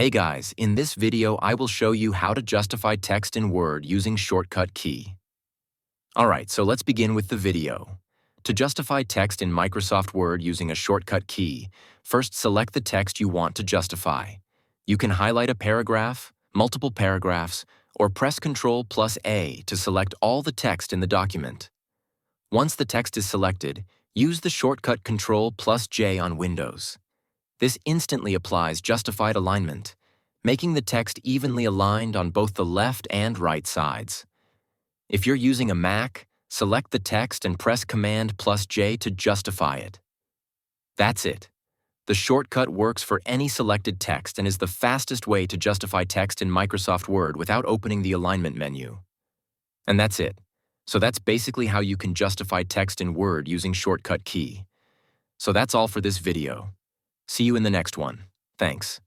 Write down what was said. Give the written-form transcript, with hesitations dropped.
Hey guys, in this video I will show you how to justify text in Word using shortcut key. Alright, so let's begin with the video. To justify text in Microsoft Word using a shortcut key, first select the text you want to justify. You can highlight a paragraph, multiple paragraphs, or press Ctrl+A to select all the text in the document. Once the text is selected, use the shortcut Ctrl+J on Windows. This instantly applies justified alignment, making the text evenly aligned on both the left and right sides. If you're using a Mac, select the text and press Command+J to justify it. That's it. The shortcut works for any selected text and is the fastest way to justify text in Microsoft Word without opening the alignment menu. And that's it. So that's basically how you can justify text in Word using shortcut key. So that's all for this video. See you in the next one. Thanks.